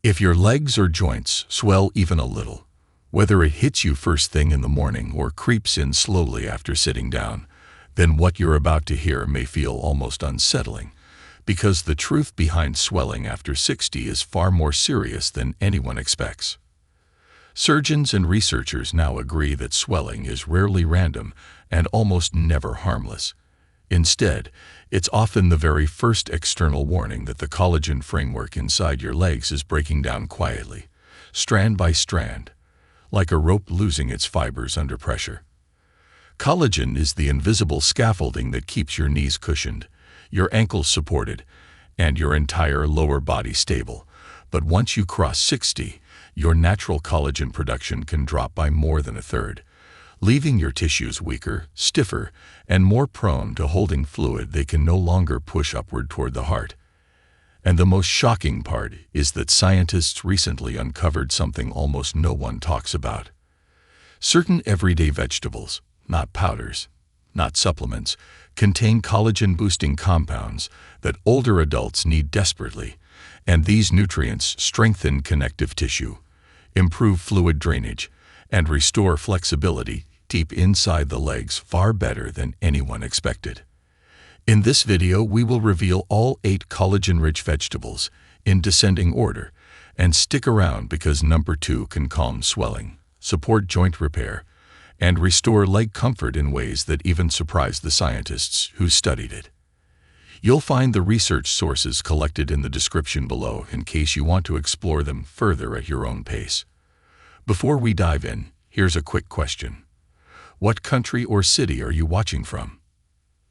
If your legs or joints swell even a little, whether it hits you first thing in the morning or creeps in slowly after sitting down, then what you're about to hear may feel almost unsettling, because the truth behind swelling after 60 is far more serious than anyone expects. Surgeons and researchers now agree that swelling is rarely random and almost never harmless. Instead, it's often the very first external warning that the collagen framework inside your legs is breaking down quietly, strand by strand, like a rope losing its fibers under pressure. Collagen is the invisible scaffolding that keeps your knees cushioned, your ankles supported, and your entire lower body stable. But once you cross 60, your natural collagen production can drop by more than a third, leaving your tissues weaker, stiffer, and more prone to holding fluid they can no longer push upward toward the heart. And the most shocking part is that scientists recently uncovered something almost no one talks about. Certain everyday vegetables, not powders, not supplements, contain collagen-boosting compounds that older adults need desperately, and these nutrients strengthen connective tissue, improve fluid drainage, and restore flexibility deep inside the legs far better than anyone expected. In this video, we will reveal all 8 collagen-rich vegetables in descending order, and stick around because number 2 can calm swelling, support joint repair, and restore leg comfort in ways that even surprise the scientists who studied it. You'll find the research sources collected in the description below in case you want to explore them further at your own pace. Before we dive in, here's a quick question. What country or city are you watching from?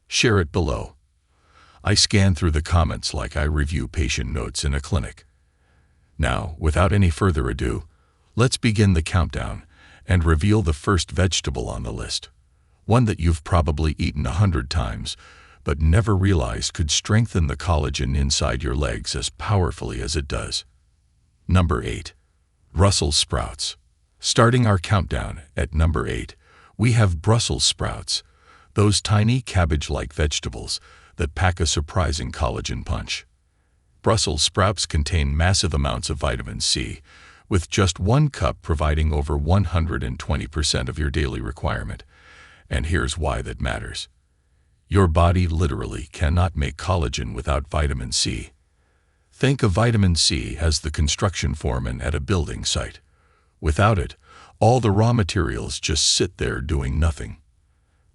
Share it below. I scan through the comments like I review patient notes in a clinic. Now, without any further ado, let's begin the countdown and reveal the first vegetable on the list, one that you've probably eaten 100 times, but never realized could strengthen the collagen inside your legs as powerfully as it does. Number 8. Brussels sprouts. Starting our countdown at number 8, we have Brussels sprouts, those tiny cabbage-like vegetables that pack a surprising collagen punch. Brussels sprouts contain massive amounts of vitamin C, with just 1 cup providing over 120% of your daily requirement. And here's why that matters. Your body literally cannot make collagen without vitamin C. Think of vitamin C as the construction foreman at a building site. Without it, all the raw materials just sit there doing nothing.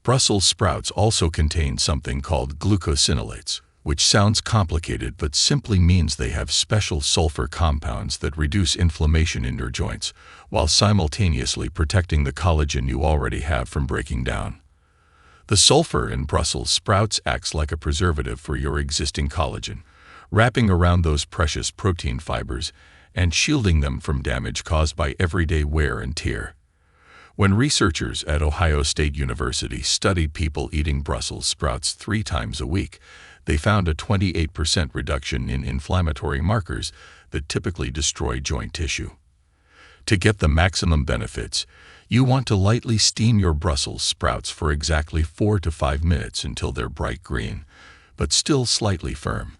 Brussels sprouts also contain something called glucosinolates, which sounds complicated but simply means they have special sulfur compounds that reduce inflammation in your joints, while simultaneously protecting the collagen you already have from breaking down. The sulfur in Brussels sprouts acts like a preservative for your existing collagen, wrapping around those precious protein fibers and shielding them from damage caused by everyday wear and tear. When researchers at Ohio State University studied people eating Brussels sprouts 3 times a week, they found a 28% reduction in inflammatory markers that typically destroy joint tissue. To get the maximum benefits, you want to lightly steam your Brussels sprouts for exactly 4 to 5 minutes until they're bright green, but still slightly firm,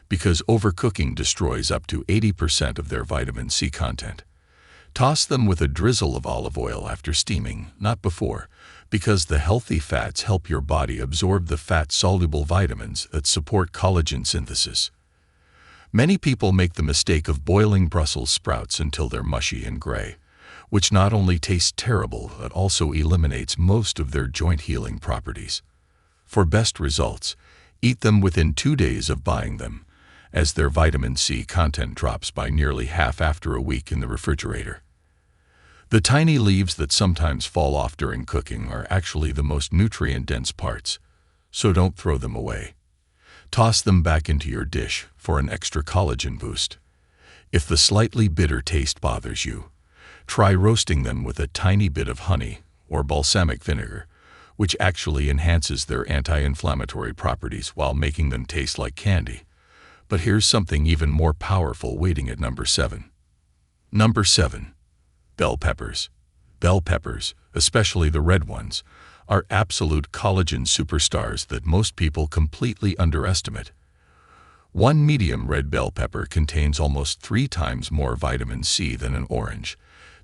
because overcooking destroys up to 80% of their vitamin C content. Toss them with a drizzle of olive oil after steaming, not before, because the healthy fats help your body absorb the fat-soluble vitamins that support collagen synthesis. Many people make the mistake of boiling Brussels sprouts until they're mushy and gray, which not only tastes terrible but also eliminates most of their joint healing properties. For best results, eat them within 2 days of buying them, as their vitamin C content drops by nearly half after a week in the refrigerator. The tiny leaves that sometimes fall off during cooking are actually the most nutrient-dense parts, so don't throw them away. Toss them back into your dish for an extra collagen boost. If the slightly bitter taste bothers you, try roasting them with a tiny bit of honey or balsamic vinegar, which actually enhances their anti-inflammatory properties while making them taste like candy. But here's something even more powerful waiting at number 7. Number 7. Bell peppers. Bell peppers, especially the red ones, are absolute collagen superstars that most people completely underestimate. One medium red bell pepper contains almost 3 times more vitamin C than an orange,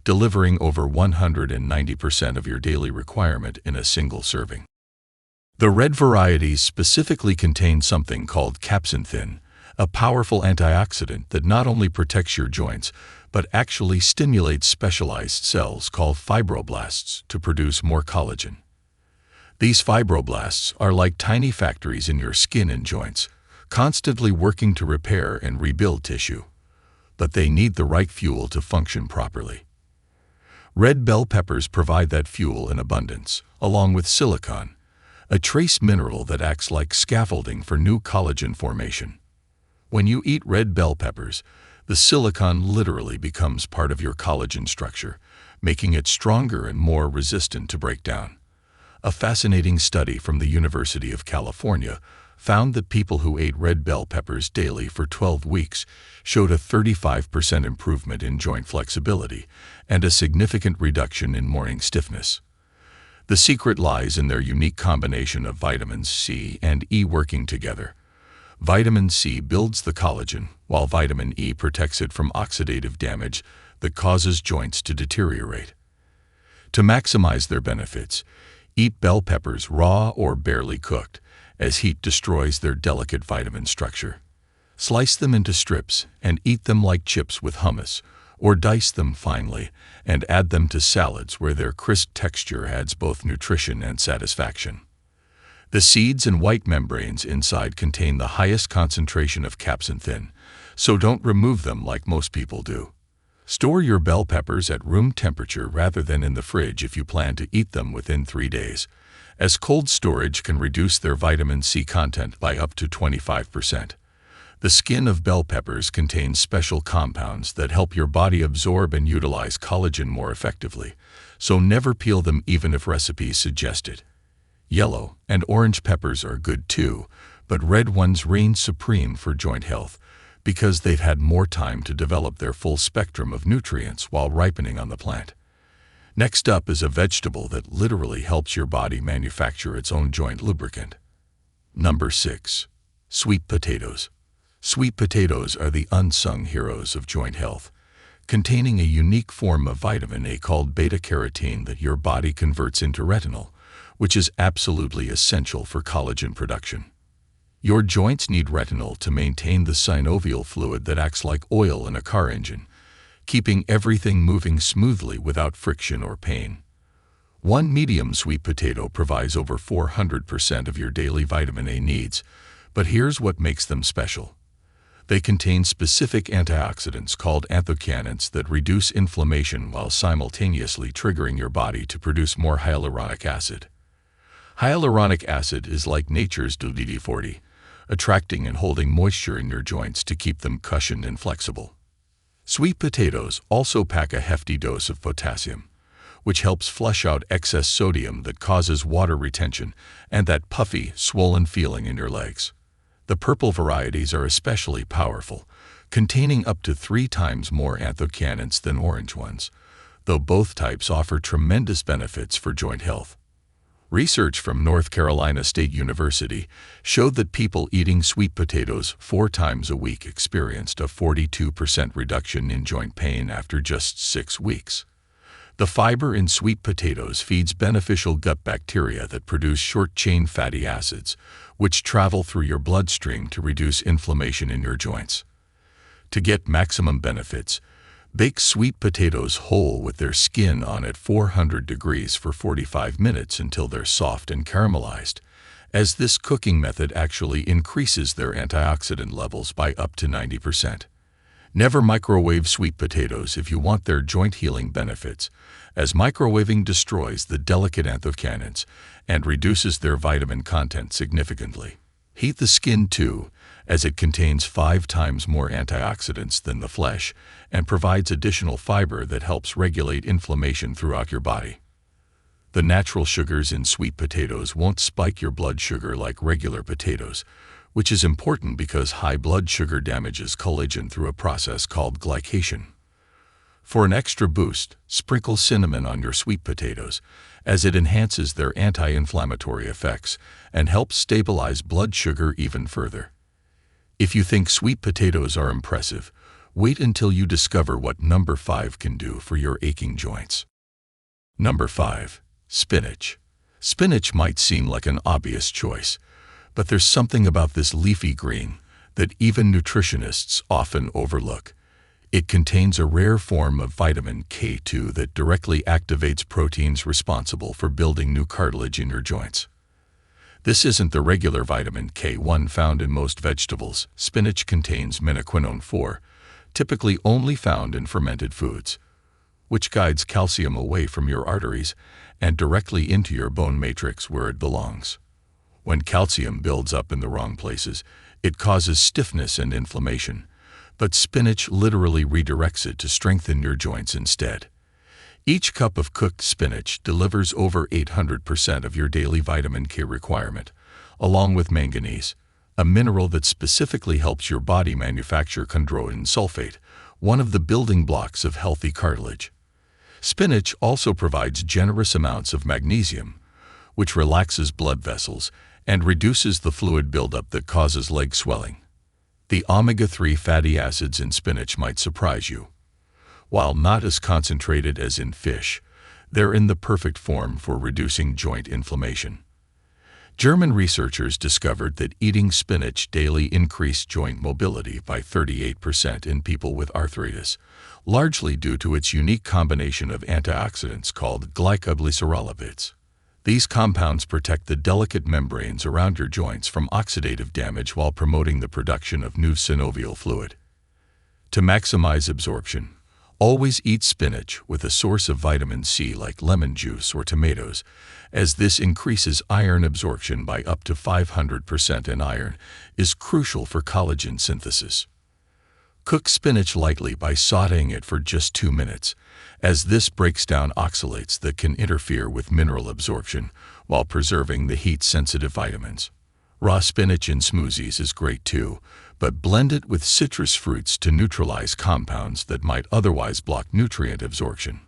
delivering over 190% of your daily requirement in a single serving. The red varieties specifically contain something called capsaicin, a powerful antioxidant that not only protects your joints, but actually stimulates specialized cells called fibroblasts to produce more collagen. These fibroblasts are like tiny factories in your skin and joints, constantly working to repair and rebuild tissue. But they need the right fuel to function properly. Red bell peppers provide that fuel in abundance, along with silicon, a trace mineral that acts like scaffolding for new collagen formation. When you eat red bell peppers, the silicon literally becomes part of your collagen structure, making it stronger and more resistant to break down. A fascinating study from the University of California found that people who ate red bell peppers daily for 12 weeks showed a 35% improvement in joint flexibility and a significant reduction in morning stiffness. The secret lies in their unique combination of vitamins C and E working together. Vitamin C builds the collagen, while vitamin E protects it from oxidative damage that causes joints to deteriorate. To maximize their benefits, eat bell peppers raw or barely cooked, as heat destroys their delicate vitamin structure. Slice them into strips and eat them like chips with hummus, or dice them finely and add them to salads where their crisp texture adds both nutrition and satisfaction. The seeds and white membranes inside contain the highest concentration of capsaicin, so don't remove them like most people do. Store your bell peppers at room temperature rather than in the fridge if you plan to eat them within 3 days, as cold storage can reduce their vitamin C content by up to 25%. The skin of bell peppers contains special compounds that help your body absorb and utilize collagen more effectively, so never peel them even if recipes suggest it. Yellow and orange peppers are good too, but red ones reign supreme for joint health because they've had more time to develop their full spectrum of nutrients while ripening on the plant. Next up is a vegetable that literally helps your body manufacture its own joint lubricant. Number 6. Sweet potatoes. Sweet potatoes are the unsung heroes of joint health, containing a unique form of vitamin A called beta-carotene that your body converts into retinol, which is absolutely essential for collagen production. Your joints need retinol to maintain the synovial fluid that acts like oil in a car engine, keeping everything moving smoothly without friction or pain. One medium sweet potato provides over 400% of your daily vitamin A needs, but here's what makes them special. They contain specific antioxidants called anthocyanins that reduce inflammation while simultaneously triggering your body to produce more hyaluronic acid. Hyaluronic acid is like nature's WD-40, attracting and holding moisture in your joints to keep them cushioned and flexible. Sweet potatoes also pack a hefty dose of potassium, which helps flush out excess sodium that causes water retention and that puffy, swollen feeling in your legs. The purple varieties are especially powerful, containing up to 3 times more anthocyanins than orange ones, though both types offer tremendous benefits for joint health. Research from North Carolina State University showed that people eating sweet potatoes 4 times a week experienced a 42% reduction in joint pain after just 6 weeks. The fiber in sweet potatoes feeds beneficial gut bacteria that produce short-chain fatty acids, which travel through your bloodstream to reduce inflammation in your joints. To get maximum benefits, bake sweet potatoes whole with their skin on at 400 degrees for 45 minutes until they're soft and caramelized, as this cooking method actually increases their antioxidant levels by up to 90%. Never microwave sweet potatoes if you want their joint healing benefits, as microwaving destroys the delicate anthocyanins and reduces their vitamin content significantly. Heat the skin too, as it contains 5 times more antioxidants than the flesh and provides additional fiber that helps regulate inflammation throughout your body. The natural sugars in sweet potatoes won't spike your blood sugar like regular potatoes, which is important because high blood sugar damages collagen through a process called glycation. For an extra boost, sprinkle cinnamon on your sweet potatoes, as it enhances their anti-inflammatory effects and helps stabilize blood sugar even further. If you think sweet potatoes are impressive, wait until you discover what number 5 can do for your aching joints. Number 5. Spinach. Spinach might seem like an obvious choice, but there's something about this leafy green that even nutritionists often overlook. It contains a rare form of vitamin K2 that directly activates proteins responsible for building new cartilage in your joints. This isn't the regular vitamin K1 found in most vegetables. Spinach contains menaquinone 4, typically only found in fermented foods, which guides calcium away from your arteries and directly into your bone matrix where it belongs. When calcium builds up in the wrong places, it causes stiffness and inflammation, but spinach literally redirects it to strengthen your joints instead. Each cup of cooked spinach delivers over 800% of your daily vitamin K requirement, along with manganese, a mineral that specifically helps your body manufacture chondroitin sulfate, one of the building blocks of healthy cartilage. Spinach also provides generous amounts of magnesium, which relaxes blood vessels and reduces the fluid buildup that causes leg swelling. The omega-3 fatty acids in spinach might surprise you. While not as concentrated as in fish, they're in the perfect form for reducing joint inflammation. German researchers discovered that eating spinach daily increased joint mobility by 38% in people with arthritis, largely due to its unique combination of antioxidants called glycoglycerolipids. These compounds protect the delicate membranes around your joints from oxidative damage while promoting the production of new synovial fluid. To maximize absorption, always eat spinach with a source of vitamin C like lemon juice or tomatoes, as this increases iron absorption by up to 500%, and iron is crucial for collagen synthesis. Cook spinach lightly by sautéing it for just 2 minutes, as this breaks down oxalates that can interfere with mineral absorption while preserving the heat-sensitive vitamins. Raw spinach in smoothies is great too, but blend it with citrus fruits to neutralize compounds that might otherwise block nutrient absorption.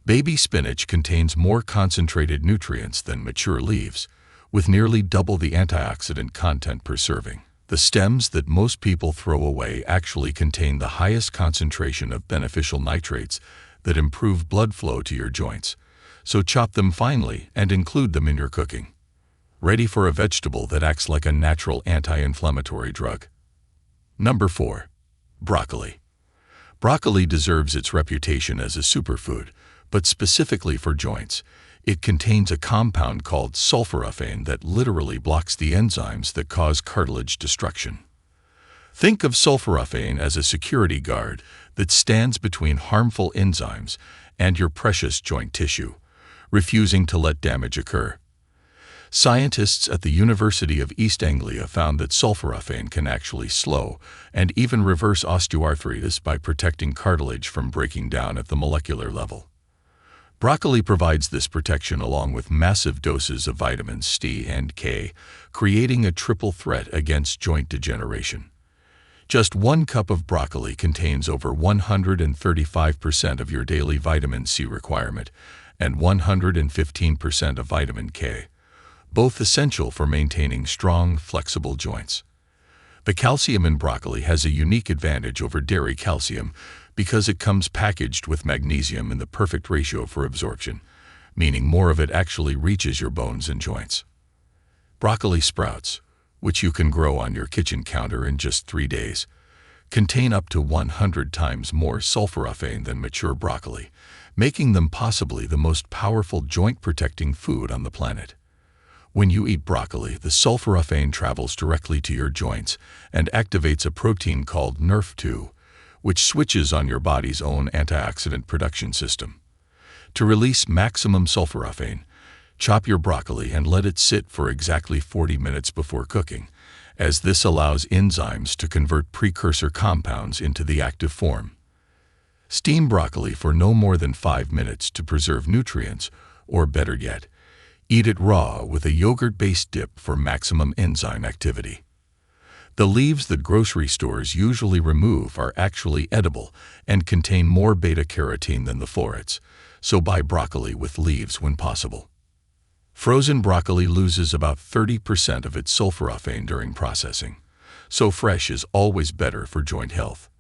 Baby spinach contains more concentrated nutrients than mature leaves, with nearly double the antioxidant content per serving. The stems that most people throw away actually contain the highest concentration of beneficial nitrates that improve blood flow to your joints, so chop them finely and include them in your cooking. Ready for a vegetable that acts like a natural anti-inflammatory drug. Number 4. Broccoli. Broccoli deserves its reputation as a superfood, but specifically for joints. It contains a compound called sulforaphane that literally blocks the enzymes that cause cartilage destruction. Think of sulforaphane as a security guard that stands between harmful enzymes and your precious joint tissue, refusing to let damage occur. Scientists at the University of East Anglia found that sulforaphane can actually slow and even reverse osteoarthritis by protecting cartilage from breaking down at the molecular level. Broccoli provides this protection along with massive doses of vitamins C and K, creating a triple threat against joint degeneration. Just 1 cup of broccoli contains over 135% of your daily vitamin C requirement and 115% of vitamin K, both essential for maintaining strong, flexible joints. The calcium in broccoli has a unique advantage over dairy calcium because it comes packaged with magnesium in the perfect ratio for absorption, meaning more of it actually reaches your bones and joints. Broccoli sprouts, which you can grow on your kitchen counter in just 3 days, contain up to 100 times more sulforaphane than mature broccoli, making them possibly the most powerful joint-protecting food on the planet. When you eat broccoli, the sulforaphane travels directly to your joints and activates a protein called NRF2, which switches on your body's own antioxidant production system. To release maximum sulforaphane, chop your broccoli and let it sit for exactly 40 minutes before cooking, as this allows enzymes to convert precursor compounds into the active form. Steam broccoli for no more than 5 minutes to preserve nutrients, or better yet, eat it raw with a yogurt-based dip for maximum enzyme activity. The leaves that grocery stores usually remove are actually edible and contain more beta-carotene than the florets, so buy broccoli with leaves when possible. Frozen broccoli loses about 30% of its sulforaphane during processing, so fresh is always better for joint health.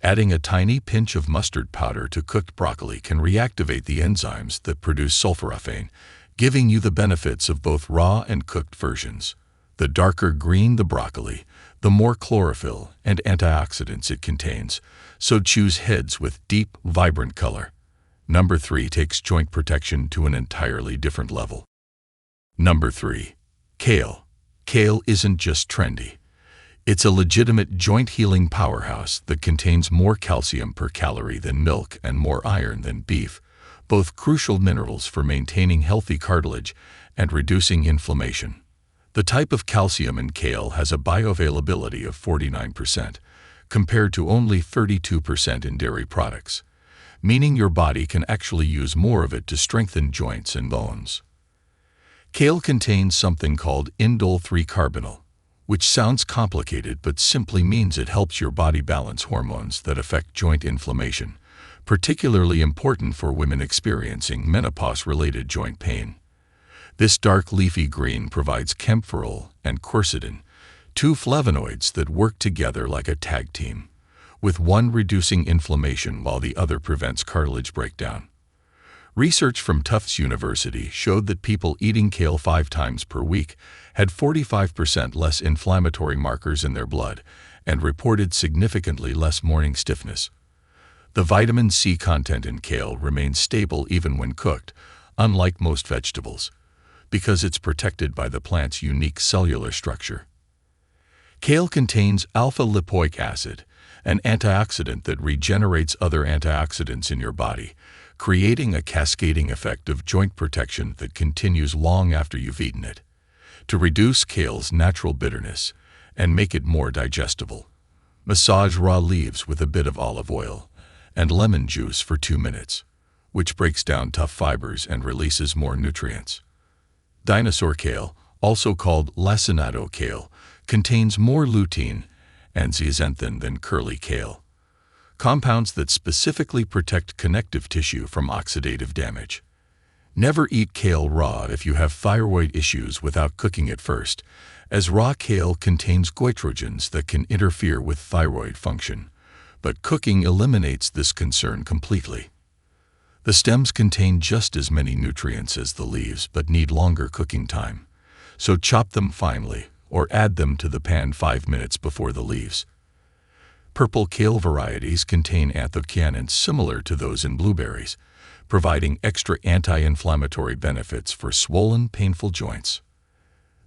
Adding a tiny pinch of mustard powder to cooked broccoli can reactivate the enzymes that produce sulforaphane, giving you the benefits of both raw and cooked versions. The darker green the broccoli, the more chlorophyll and antioxidants it contains, so choose heads with deep, vibrant color. Number 3 takes joint protection to an entirely different level. Number 3. Kale. Kale isn't just trendy. It's a legitimate joint-healing powerhouse that contains more calcium per calorie than milk and more iron than beef, both crucial minerals for maintaining healthy cartilage and reducing inflammation. The type of calcium in kale has a bioavailability of 49%, compared to only 32% in dairy products, meaning your body can actually use more of it to strengthen joints and bones. Kale contains something called indole-3-carbonyl, which sounds complicated but simply means it helps your body balance hormones that affect joint inflammation, particularly important for women experiencing menopause-related joint pain. This dark leafy green provides camphorol and quercetin, two flavonoids that work together like a tag team, with one reducing inflammation while the other prevents cartilage breakdown. Research from Tufts University showed that people eating kale 5 times per week had 45% less inflammatory markers in their blood and reported significantly less morning stiffness. The vitamin C content in kale remains stable even when cooked, unlike most vegetables, because it's protected by the plant's unique cellular structure. Kale contains alpha-lipoic acid, an antioxidant that regenerates other antioxidants in your body, creating a cascading effect of joint protection that continues long after you've eaten it. To reduce kale's natural bitterness and make it more digestible, massage raw leaves with a bit of olive oil and lemon juice for 2 minutes, which breaks down tough fibers and releases more nutrients. Dinosaur kale, also called lacinato kale, contains more lutein and zeaxanthin than curly kale, compounds that specifically protect connective tissue from oxidative damage. Never eat kale raw if you have thyroid issues without cooking it first, as raw kale contains goitrogens that can interfere with thyroid function, but cooking eliminates this concern completely. The stems contain just as many nutrients as the leaves but need longer cooking time, so chop them finely or add them to the pan 5 minutes before the leaves. Purple kale varieties contain anthocyanins similar to those in blueberries, providing extra anti-inflammatory benefits for swollen, painful joints.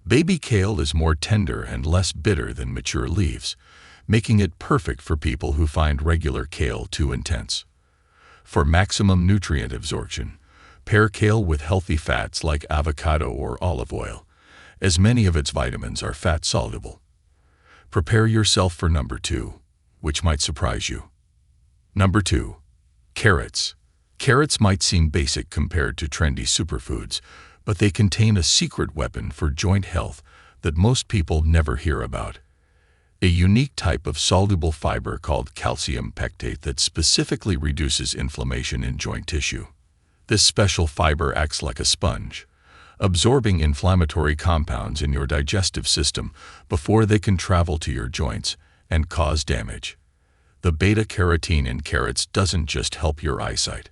Baby kale is more tender and less bitter than mature leaves, making it perfect for people who find regular kale too intense. For maximum nutrient absorption, pair kale with healthy fats like avocado or olive oil, as many of its vitamins are fat-soluble. Prepare yourself for number 2, which might surprise you. Number 2. Carrots. Carrots might seem basic compared to trendy superfoods, but they contain a secret weapon for joint health that most people never hear about. A unique type of soluble fiber called calcium pectate that specifically reduces inflammation in joint tissue. This special fiber acts like a sponge, absorbing inflammatory compounds in your digestive system before they can travel to your joints and cause damage. The beta-carotene in carrots doesn't just help your eyesight.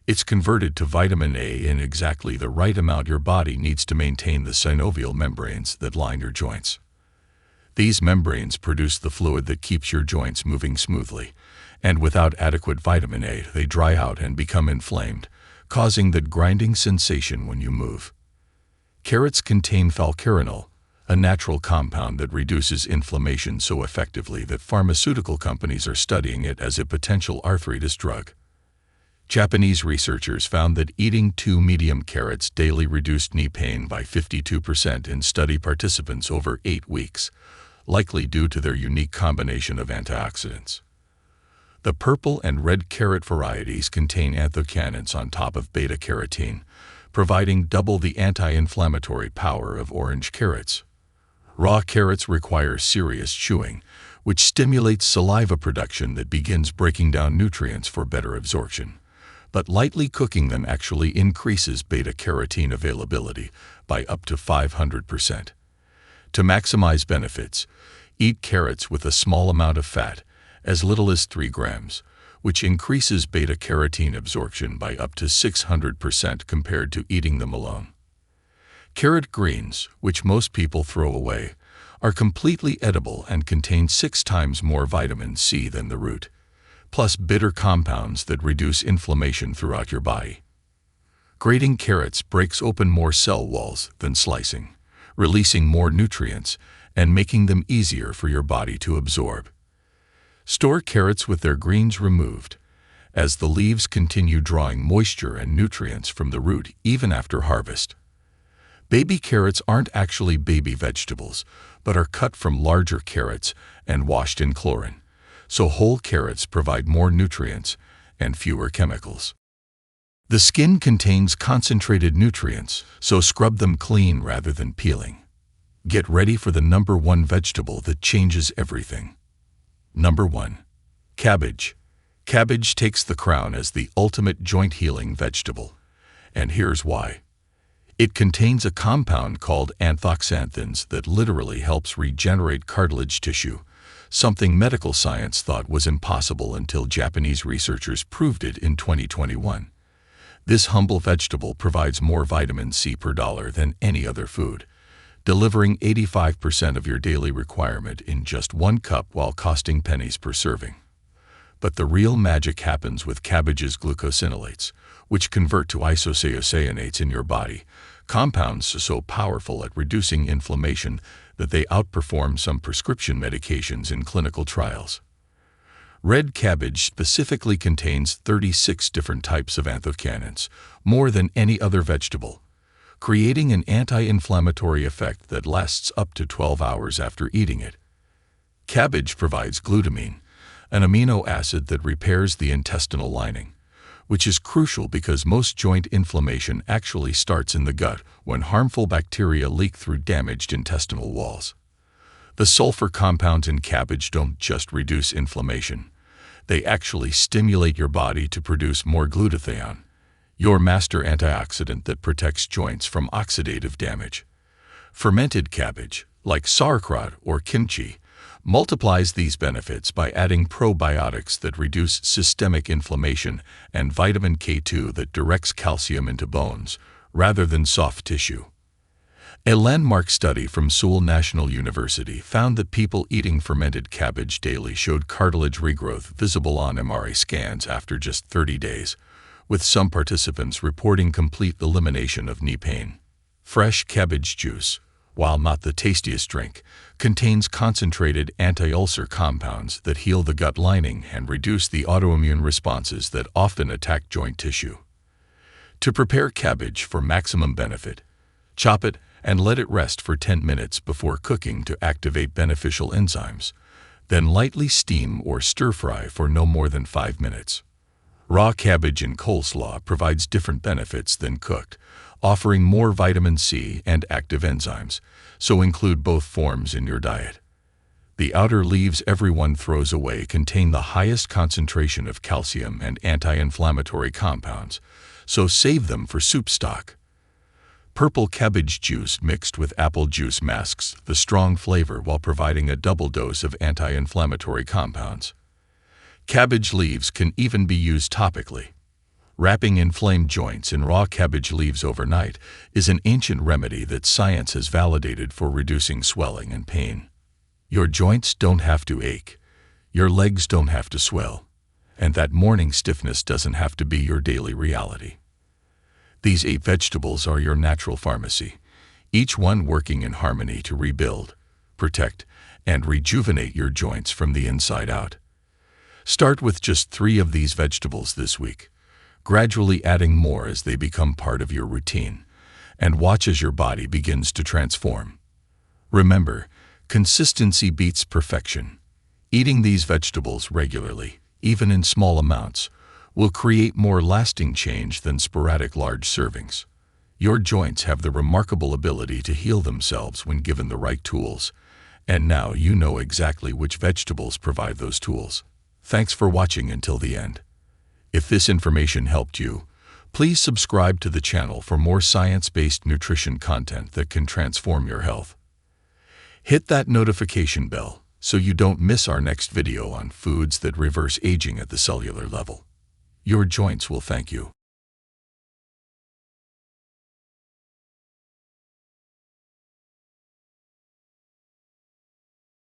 It's converted to vitamin A in exactly the right amount your body needs to maintain the synovial membranes that line your joints. These membranes produce the fluid that keeps your joints moving smoothly, and without adequate vitamin A, they dry out and become inflamed, causing that grinding sensation when you move. Carrots contain falcarinol, a natural compound that reduces inflammation so effectively that pharmaceutical companies are studying it as a potential arthritis drug. Japanese researchers found that eating 2 medium carrots daily reduced knee pain by 52% in study participants over 8 weeks, likely due to their unique combination of antioxidants. The purple and red carrot varieties contain anthocyanins on top of beta-carotene, providing double the anti-inflammatory power of orange carrots. Raw carrots require serious chewing, which stimulates saliva production that begins breaking down nutrients for better absorption. But lightly cooking them actually increases beta-carotene availability by up to 500%. To maximize benefits, Eat carrots with a small amount of fat, as little as 3 grams, which increases beta-carotene absorption by up to 600% compared to eating them alone. Carrot greens, which most people throw away, are completely edible and contain 6 times more vitamin C than the root, plus bitter compounds that reduce inflammation throughout your body. Grating carrots breaks open more cell walls than slicing, releasing more nutrients and making them easier for your body to absorb. Store carrots with their greens removed, as the leaves continue drawing moisture and nutrients from the root even after harvest. Baby carrots aren't actually baby vegetables, but are cut from larger carrots and washed in chlorine, so whole carrots provide more nutrients and fewer chemicals. The skin contains concentrated nutrients, so scrub them clean rather than peeling. Get ready for the #1 vegetable that changes everything. Number 1. Cabbage. Cabbage takes the crown as the ultimate joint-healing vegetable, and here's why. It contains a compound called anthoxanthins that literally helps regenerate cartilage tissue, something medical science thought was impossible until Japanese researchers proved it in 2021. This humble vegetable provides more vitamin C per dollar than any other food, delivering 85% of your daily requirement in just 1 cup while costing pennies per serving. But the real magic happens with cabbage's glucosinolates, which convert to isocyanates in your body, compounds so powerful at reducing inflammation that they outperform some prescription medications in clinical trials. Red cabbage specifically contains 36 different types of anthocyanins, more than any other vegetable, creating an anti-inflammatory effect that lasts up to 12 hours after eating it. Cabbage provides glutamine, an amino acid that repairs the intestinal lining, which is crucial because most joint inflammation actually starts in the gut when harmful bacteria leak through damaged intestinal walls. The sulfur compounds in cabbage don't just reduce inflammation, they actually stimulate your body to produce more glutathione, your master antioxidant that protects joints from oxidative damage. Fermented cabbage, like sauerkraut or kimchi, multiplies these benefits by adding probiotics that reduce systemic inflammation and vitamin K2 that directs calcium into bones, rather than soft tissue. A landmark study from Seoul National University found that people eating fermented cabbage daily showed cartilage regrowth visible on MRI scans after just 30 days, with some participants reporting complete elimination of knee pain. Fresh cabbage juice, while not the tastiest drink, contains concentrated anti-ulcer compounds that heal the gut lining and reduce the autoimmune responses that often attack joint tissue. To prepare cabbage for maximum benefit, chop it and let it rest for 10 minutes before cooking to activate beneficial enzymes, then lightly steam or stir-fry for no more than 5 minutes. Raw cabbage in coleslaw provides different benefits than cooked, offering more vitamin C and active enzymes, so include both forms in your diet. The outer leaves everyone throws away contain the highest concentration of calcium and anti-inflammatory compounds, so save them for soup stock. Purple cabbage juice mixed with apple juice masks the strong flavor while providing a double dose of anti-inflammatory compounds. Cabbage leaves can even be used topically. Wrapping inflamed joints in raw cabbage leaves overnight is an ancient remedy that science has validated for reducing swelling and pain. Your joints don't have to ache, your legs don't have to swell, and that morning stiffness doesn't have to be your daily reality. These 8 vegetables are your natural pharmacy, each one working in harmony to rebuild, protect, and rejuvenate your joints from the inside out. Start with just 3 of these vegetables this week, gradually adding more as they become part of your routine, and watch as your body begins to transform. Remember, consistency beats perfection. Eating these vegetables regularly, even in small amounts, will create more lasting change than sporadic large servings. Your joints have the remarkable ability to heal themselves when given the right tools, and now you know exactly which vegetables provide those tools. Thanks for watching until the end. If this information helped you, please subscribe to the channel for more science-based nutrition content that can transform your health. Hit that notification bell so you don't miss our next video on foods that reverse aging at the cellular level. Your joints will thank you.